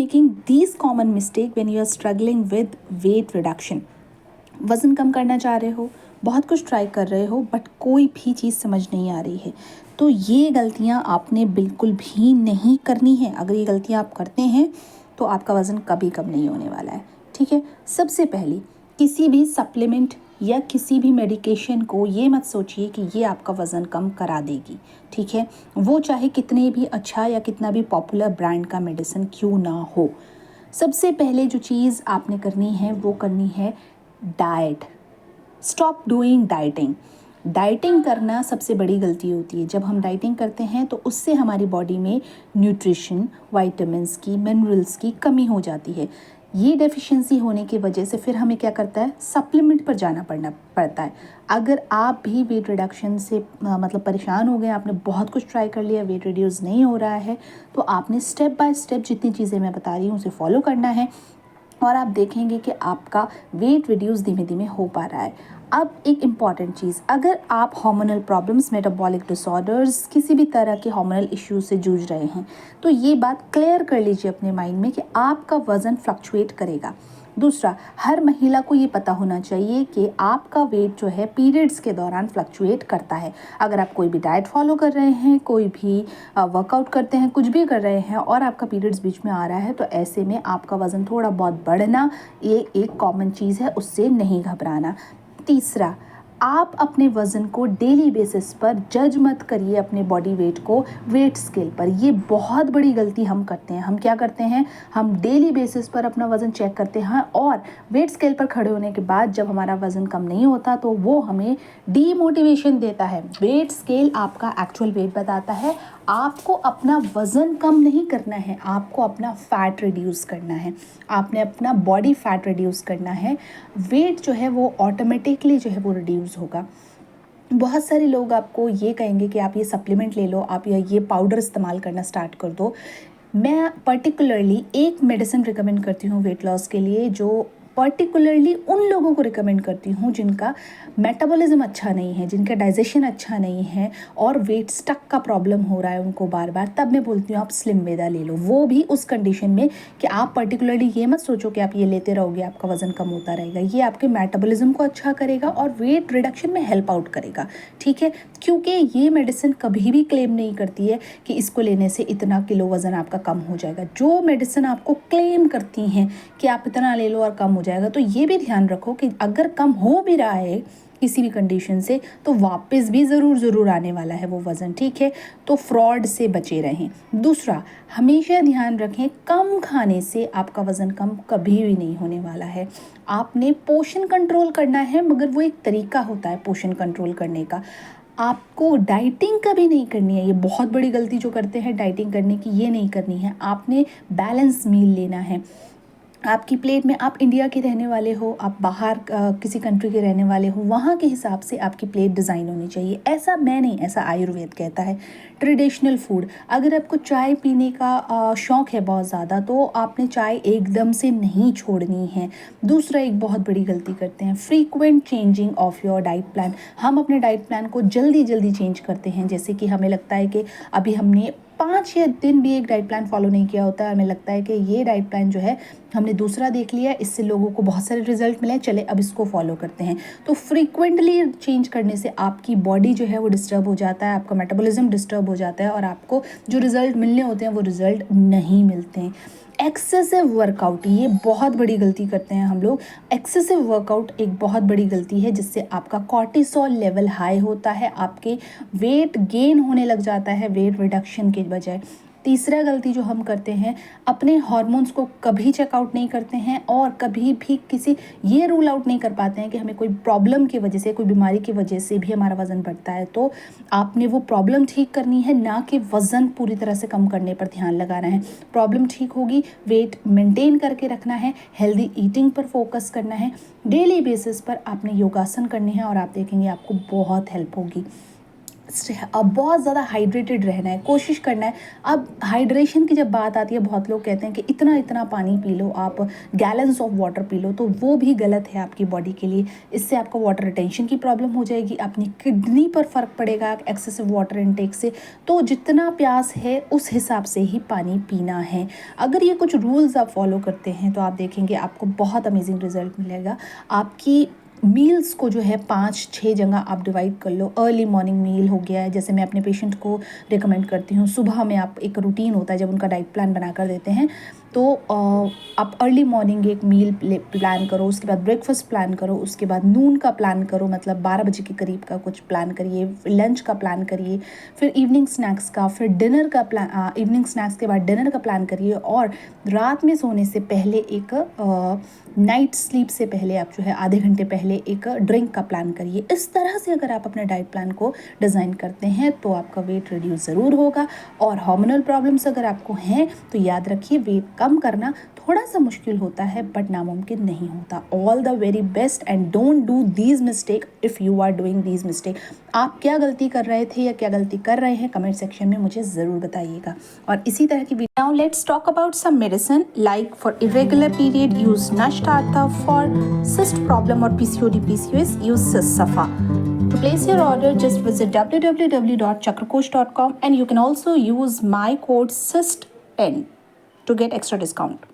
Making these common mistake when you are struggling with weight reduction. वज़न कम करना चाह रहे हो, बहुत कुछ ट्राई कर रहे हो, बट कोई भी चीज़ समझ नहीं आ रही है, तो ये गलतियाँ आपने बिल्कुल भी नहीं करनी है। अगर ये गलतियाँ आप करते हैं तो आपका वज़न कभी कम नहीं होने वाला है। ठीक है, सबसे पहली, किसी भी सप्लीमेंट या किसी भी मेडिकेशन को ये मत सोचिए कि ये आपका वज़न कम करा देगी। ठीक है, वो चाहे कितने भी अच्छा या कितना भी पॉपुलर ब्रांड का मेडिसिन क्यों ना हो। सबसे पहले जो चीज़ आपने करनी है वो करनी है diet. Stop doing dieting. Dieting करना सबसे बड़ी गलती होती है। जब हम डाइटिंग करते हैं तो उससे हमारी बॉडी में न्यूट्रिशन, वाइटामिन्स की, मिनरल्स की कमी हो जाती है। ये डेफिशिएंसी होने की वजह से फिर हमें क्या करता है, सप्लीमेंट पर जाना पड़ता है। अगर आप भी वेट रिडक्शन से मतलब परेशान हो गए, आपने बहुत कुछ ट्राई कर लिया, वेट रिड्यूस नहीं हो रहा है, तो आपने स्टेप बाय स्टेप जितनी चीज़ें मैं बता रही हूँ उसे फॉलो करना है और आप देखेंगे कि आपका वेट रिड्यूस धीमे धीमे हो पा रहा है। अब एक इम्पॉर्टेंट चीज़, अगर आप हार्मोनल प्रॉब्लम्स, मेटाबॉलिक डिसऑर्डर्स, किसी भी तरह के हार्मोनल इश्यूज से जूझ रहे हैं, तो ये बात क्लियर कर लीजिए अपने माइंड में कि आपका वज़न फ्लक्चुएट करेगा। दूसरा, हर महिला को ये पता होना चाहिए कि आपका वेट जो है पीरियड्स के दौरान फ्लक्चुएट करता है। अगर आप कोई भी डाइट फॉलो कर रहे हैं, कोई भी वर्कआउट करते हैं, कुछ भी कर रहे हैं और आपका पीरियड्स बीच में आ रहा है, तो ऐसे में आपका वज़न थोड़ा बहुत बढ़ना ये एक कॉमन चीज़ है, उससे नहीं घबराना। तीसरा, आप अपने वज़न को डेली बेसिस पर जज मत करिए अपने बॉडी वेट को वेट स्केल पर। ये बहुत बड़ी गलती हम करते हैं। हम क्या करते हैं, हम डेली बेसिस पर अपना वज़न चेक करते हैं और वेट स्केल पर खड़े होने के बाद जब हमारा वज़न कम नहीं होता तो वो हमें डीमोटिवेशन देता है। वेट स्केल आपका एक्चुअल वेट बताता है। आपको अपना वज़न कम नहीं करना है, आपको अपना फैट रिड्यूस करना है, आपने अपना बॉडी फैट रिड्यूस करना है। वेट जो है वो ऑटोमेटिकली जो है वो रिड्यूस होगा। बहुत सारे लोग आपको ये कहेंगे कि आप ये सप्लीमेंट ले लो, आप ये पाउडर इस्तेमाल करना स्टार्ट कर दो। मैं पर्टिकुलरली एक मेडिसिन रिकमेंड करती हूँ वेट लॉस के लिए, जो पर्टिकुलरली उन लोगों को रिकमेंड करती हूँ जिनका मेटाबॉलिज्म अच्छा नहीं है, जिनका डाइजेशन अच्छा नहीं है और वेट स्टक का प्रॉब्लम हो रहा है उनको बार बार। तब मैं बोलती हूँ आप स्लिम मेदा ले लो। वो भी उस कंडीशन में कि आप पर्टिकुलरली ये मत सोचो कि आप ये लेते रहोगे आपका वज़न कम होता रहेगा। ये आपके मेटाबॉलिज्म को अच्छा करेगा और वेट रिडक्शन में हेल्प आउट करेगा। ठीक है, क्योंकि ये मेडिसिन कभी भी क्लेम नहीं करती है कि इसको लेने से इतना किलो वज़न आपका कम हो जाएगा। जो मेडिसिन आपको क्लेम करती हैं कि आप इतना ले लो और कम हो जाएगा, तो ये भी ध्यान रखो कि अगर कम हो भी रहा है किसी भी कंडीशन से तो वापस भी ज़रूर आने वाला है वो वज़न। ठीक है, तो फ्रॉड से बचे रहें। दूसरा, हमेशा ध्यान रखें कम खाने से आपका वज़न कम कभी भी नहीं होने वाला है। आपने पोषण कंट्रोल करना है, मगर वो एक तरीका होता है पोषण कंट्रोल करने का। आपको डाइटिंग कभी नहीं करनी है। ये बहुत बड़ी गलती जो करते हैं डाइटिंग करने की, ये नहीं करनी है। आपने बैलेंस मील लेना है। आपकी प्लेट में, आप इंडिया के रहने वाले हो, आप बाहर किसी कंट्री के रहने वाले हो, वहाँ के हिसाब से आपकी प्लेट डिज़ाइन होनी चाहिए। ऐसा मैं नहीं, ऐसा आयुर्वेद कहता है। ट्रेडिशनल फूड, अगर आपको चाय पीने का शौक़ है बहुत ज़्यादा, तो आपने चाय एकदम से नहीं छोड़नी है। दूसरा, एक बहुत बड़ी गलती करते हैं, frequent changing of your diet plan. हम अपने डाइट प्लान को जल्दी चेंज करते हैं। जैसे कि हमें लगता है कि अभी हमने 5 दिन भी एक डाइट प्लान फॉलो नहीं किया होता है, हमें लगता है कि ये डाइट प्लान जो है हमने दूसरा देख लिया, इससे लोगों को बहुत सारे रिजल्ट मिले, चले अब इसको फॉलो करते हैं। तो फ्रीक्वेंटली चेंज करने से आपकी बॉडी जो है वो डिस्टर्ब हो जाता है, आपका मेटाबॉलिज्म डिस्टर्ब हो जाता है और आपको जो रिजल्ट मिलने होते हैं वो रिजल्ट नहीं मिलते हैं। एक्सेसिव वर्कआउट, ये बहुत बड़ी गलती करते हैं हम लोग। एक्सेसिव वर्कआउट एक बहुत बड़ी गलती है, जिससे आपका कॉर्टिसोल लेवल हाई होता है, आपके वेट गेन होने लग जाता है वेट रिडक्शन के बजाय। तीसरा गलती जो हम करते हैं, अपने हार्मोन्स को कभी चेकआउट नहीं करते हैं और कभी भी किसी ये रूल आउट नहीं कर पाते हैं कि हमें कोई प्रॉब्लम की वजह से, कोई बीमारी की वजह से भी हमारा वज़न बढ़ता है। तो आपने वो प्रॉब्लम ठीक करनी है, ना कि वज़न पूरी तरह से कम करने पर ध्यान लगाना है। प्रॉब्लम ठीक होगी, वेट मेंटेन करके रखना है, हेल्दी ईटिंग पर फोकस करना है, डेली बेसिस पर आपने योगासन करने हैं और आप देखेंगे आपको बहुत हेल्प होगी। बहुत ज़्यादा हाइड्रेटेड रहना है, कोशिश करना है। अब हाइड्रेशन की जब बात आती है, बहुत लोग कहते हैं कि इतना इतना पानी पी लो, आप gallons of water P low, तो वो भी गलत है आपकी बॉडी के लिए। इससे आपको वाटर रिटेंशन की प्रॉब्लम हो जाएगी, अपनी किडनी पर फ़र्क पड़ेगा एक्सेसिव वाटर इनटेक से। तो जितना प्यास है उस हिसाब से ही पानी पीना है। अगर ये कुछ रूल्स आप फॉलो करते हैं तो आप देखेंगे आपको बहुत अमेजिंग रिजल्ट मिलेगा। आपकी मील्स को जो है 5-6 जगह आप डिवाइड कर लो। अर्ली मॉर्निंग मील हो गया है, जैसे मैं अपने पेशेंट को रिकमेंड करती हूँ, सुबह में आप एक रूटीन होता है जब उनका डाइट प्लान बना कर देते हैं, तो आप अर्ली मॉर्निंग एक मील प्लान करो, उसके बाद ब्रेकफास्ट प्लान करो, उसके बाद नून का प्लान करो, मतलब 12 बजे के करीब का कुछ प्लान करिए, लंच का प्लान करिए, फिर इवनिंग स्नैक्स का, फिर डिनर का प्लान, इवनिंग स्नैक्स के बाद डिनर का प्लान करिए, और रात में सोने से पहले एक नाइट स्लीप से पहले आप जो है आधे घंटे पहले एक ड्रिंक का प्लान करिए। इस तरह से अगर आप अपने डाइट प्लान को डिज़ाइन करते हैं तो आपका वेट रिड्यूस ज़रूर होगा। और हार्मोनल प्रॉब्लम्स अगर आपको हैं तो याद रखिए, वेट कम करना थोड़ा सा मुश्किल होता है बट नामुमकिन नहीं होता। All the very best and don't do these mistake if you are doing these mistake. आप क्या गलती कर रहे थे या क्या गलती कर रहे हैं, कमेंट सेक्शन में मुझे ज़रूर बताइएगा। और इसी तरह की video. Now let's talk about some medicine like for irregular period use नश्टार्था, फॉर सिस्ट प्रॉब्लम और PCOD PCOS use Sysaffa. To place your order, just visit www.chakrakosh.com and you can also use my code SYST10 to get extra discount.